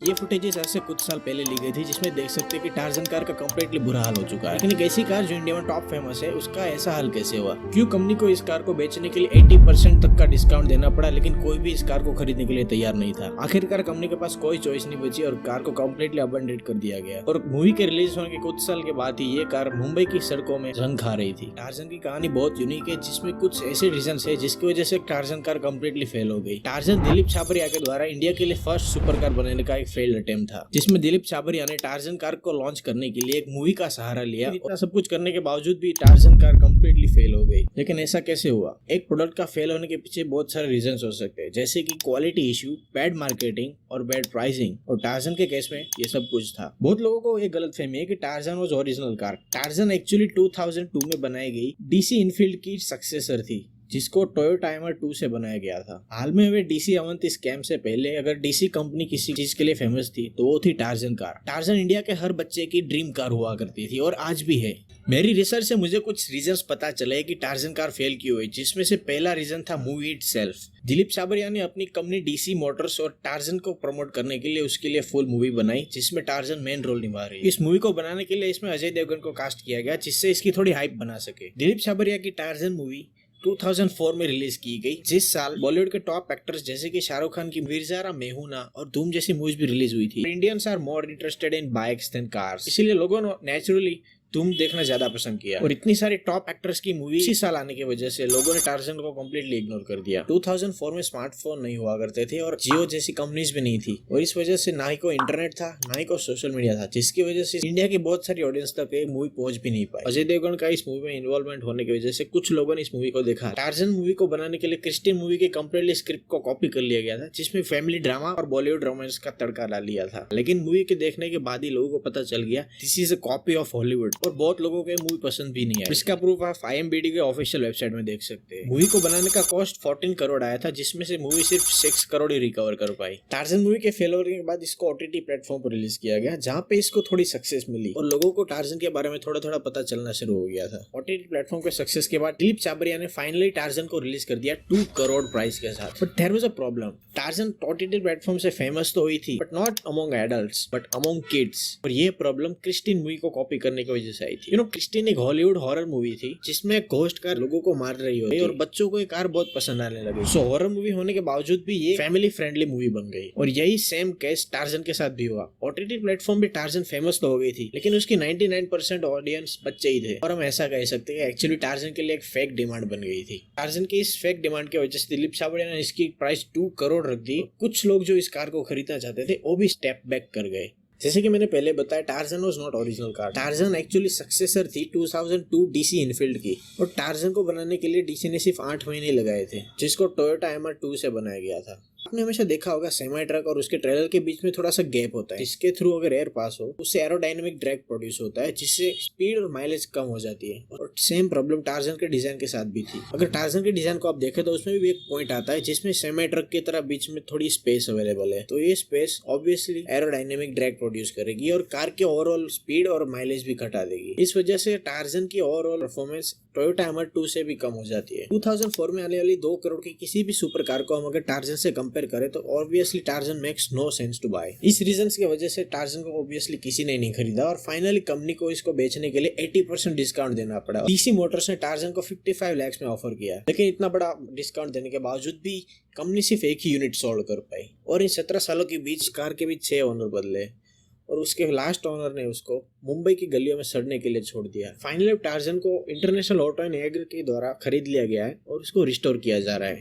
ये फुटेजेस ऐसे कुछ साल पहले ली गई थी जिसमें देख सकते हैं कि टार्जन कार का कंप्लीटली बुरा हाल हो चुका है। लेकिन एक ऐसी कार जो इंडिया में टॉप फेमस है उसका ऐसा हाल कैसे हुआ? क्यों कंपनी को इस कार को बेचने के लिए 80% तक का डिस्काउंट देना पड़ा, लेकिन कोई भी इस कार को खरीदने के लिए तैयार नहीं था। आखिरकार कंपनी के पास कोई चॉइस नहीं बची और कार को कम्प्लीटली अबंडेड कर दिया गया। और मूवी के रिलीज होने के कुछ साल के बाद ही ये कार मुंबई की सड़कों में जंग खा रही थी। टार्जन की कहानी बहुत यूनिक है जिसमें कुछ ऐसे रीजन है जिसकी वजह से टार्जन कार कम्प्लीटली फेल हो गई। टार्जन दिलीप छाबरिया के द्वारा इंडिया के लिए फर्स्ट सुपर कार बनाने का एक फेल्ड अटेम्प्ट था, जिसमें दिलीप छाबरिया ने टार्जन कार को लॉन्च करने के लिए एक मूवी का सहारा लिया। इतना सब कुछ करने के बावजूद भी टार्जन कार कम्प्लीटली फेल हो गई। लेकिन ऐसा कैसे हुआ? एक प्रोडक्ट का फेल होने के पीछे बहुत सारे रीजंस हो सकते हैं, जैसे कि क्वालिटी इश्यू, बैड मार्केटिंग और बैड प्राइसिंग। और टार्जन के केस में ये सब कुछ था। बहुत लोगों को एक गलत फहमी है कि torsion was original car. Torsion actually 2002 में बनाई गई डीसी इनफील्ड की सक्सेसर थी, जिसको टोयोटा टाइमर 2 से बनाया गया था। हाल में हुए डीसी अवंती स्कैम से पहले अगर डीसी कंपनी किसी चीज के लिए फेमस थी तो वो थी टार्जन कार। टार्जन इंडिया के हर बच्चे की ड्रीम कार हुआ करती थी और आज भी है। मेरी रिसर्च से मुझे कुछ रीजंस पता चले कि टार्जन कार फेल क्यों हुई, जिसमें से पहला रीजन था मूवी इटसेल्फ। दिलीप छाबरिया ने अपनी कंपनी डीसी मोटर्स और टार्जन को प्रमोट करने के लिए उसके लिए फुल मूवी बनाई, जिसमें टार्जन मेन रोल निभा रही है। इस मूवी को बनाने के लिए इसमें अजय देवगन को कास्ट किया गया, जिससे इसकी थोड़ी हाइप बना सके। दिलीप छाबरिया की टार्जन मूवी 2004 में रिलीज की गई, जिस साल बॉलीवुड के टॉप एक्टर्स जैसे कि शाहरुख खान की वीरजारा, मेहुना और धूम जैसी मूवीज भी रिलीज हुई थी। Indians are more interested in bikes than cars, इसीलिए लोगों ने नेचुरली धूम देखना ज्यादा पसंद किया। और इतनी सारी टॉप एक्टर्स की मूवी इसी साल आने की वजह से लोगों ने टार्जन को कम्प्लीटली इग्नोर कर दिया। 2004 में स्मार्टफोन नहीं हुआ करते थे और जियो जैसी कंपनीज भी नहीं थी, और इस वजह से ना ही कोई इंटरनेट था ना ही कोई सोशल मीडिया था, जिसकी वजह से इंडिया की बहुत सारी ऑडियंस तक ये मूवी पहुंच भी नहीं पाई। अजय देवगन का इस मूवी में इन्वॉल्वमेंट होने की वजह से कुछ लोगों ने इस मूवी को देखा। टार्जन मूवी को बनाने के लिए क्रिस्टियन मूवी के कम्प्लीटली स्क्रिप्ट को कॉपी कर लिया गया था, जिसमें फैमिली ड्रामा और बॉलीवुड रोमांस का तड़का डाल लिया था। लेकिन मूवी के देखने के बाद ही लोगों को पता चल गया this is a copy of Hollywood, और बहुत लोगों को मूवी पसंद भी नहीं है। इसका प्रूफ आप IMDb के ऑफिशियल वेबसाइट में देख सकते हैं। मूवी को बनाने का कॉस्ट 14 करोड़ आया था, जिसमें से मूवी सिर्फ 6 करोड़ ही रिकवर कर पाई। टार्जन मूवी के फेल होने के बाद इसको OTT प्लेटफॉर्म पर रिलीज किया गया, जहां पे इसको थोड़ी सक्सेस मिली और लोगों को टार्जन के बारे में थोड़ा थोड़ा पता चलना शुरू हो गया था। OTT प्लेटफॉर्म के सक्सेस के बाद दिलीप छाबरिया ने फाइनली टार्जन को रिलीज कर दिया 2 करोड़ प्राइस के साथ। But there was a problem. Tarzan OTT platform से फेमस तो हुई थी, but not among adults but among kids. और ये प्रॉब्लम क्रिस्टियन मूवी को कॉपी करने की वजह से आई थी। क्रिस्टियन एक हॉलीवुड हॉरर मूवी थी जिसमें घोस्ट कार लोगों को मार रही होती और बच्चों को ये कार बहुत पसंद आने लगी। सो हॉरर मूवी होने के बावजूद भी ये फैमिली फ्रेंडली मूवी बन गई, और यही सेम केस टार्जन के साथ भी हुआ। OTT प्लेटफॉर्म पे टार्जन फेमस तो हो गई थी, लेकिन उसकी 99% ऑडियंस बच्चे ही थे। और हम ऐसा कह सकते हैं एक्चुअली टार्जन के लिए एक फेक डिमांड बन गई थी। टार्जन की इस फेक डिमांड की वजह से दिलीप छाबरिया ने इसकी प्राइस 2 करोड़ रख दी। कुछ लोग जो इस कार को खरीदना चाहते थे वो भी स्टेप बैक कर गए। जैसे कि मैंने पहले बताया, torsion was not original car. Torsion actually successor थी 2002 डीसी इनफील्ड की, और टार्जन को बनाने के लिए डीसी ने सिर्फ 8 महीने लगाए थे, जिसको टोयोटा टाइमर 2 से बनाया गया था। आपने हमेशा देखा होगा सेमी ट्रक और उसके ट्रेलर के बीच में थोड़ा सा गैप होता है, जिसके थ्रू अगर एयर पास हो उससे एरोडायनेमिक ड्रैग प्रोड्यूस होता है, जिससे स्पीड और माइलेज कम हो जाती है। और सेम प्रॉब्लम टार्जन के डिजाइन के साथ भी थी। अगर टार्जन के डिजाइन को आप देखें तो उसमें भी एक पॉइंट आता है जिसमें सेमी ट्रक की तरह बीच में थोड़ी स्पेस अवेलेबल है, तो ये space obviously aerodynamic drag produce करेगी और कार के ओवरऑल स्पीड और माइलेज भी घटा देगी। इस वजह से टार्जन की ओवरऑल परफॉर्मेंस टोयोटा टाइमर 2 से भी कम हो जाती है। 2004 में आने वाली 2 करोड़ की किसी भी सुपर कार को हम अगर टार्जन से कंपेयर करें तो obviously Tarzan makes no sense to buy. इस रीजंस की वजह से टार्जन को ऑब्वियसली किसी ने नहीं खरीदा, और फाइनली कंपनी को इसको बेचने के लिए 80% डिस्काउंट देना पड़ा। डीसी मोटर्स ने टार्जन को 55 लाख में ऑफर किया, लेकिन इतना बड़ा डिस्काउंट देने के बावजूद भी कंपनी सिर्फ एक ही यूनिट सोल्ड कर पाई। और इन 17 सालों के बीच कार के भी 6 ओनर बदले, और उसके लास्ट ओनर ने उसको मुंबई की गलियों में सड़ने के लिए छोड़ दिया। फाइनली टार्जन को इंटरनेशनल ऑटो एंड एग्री के द्वारा खरीद लिया गया है और उसको रिस्टोर किया जा रहा है।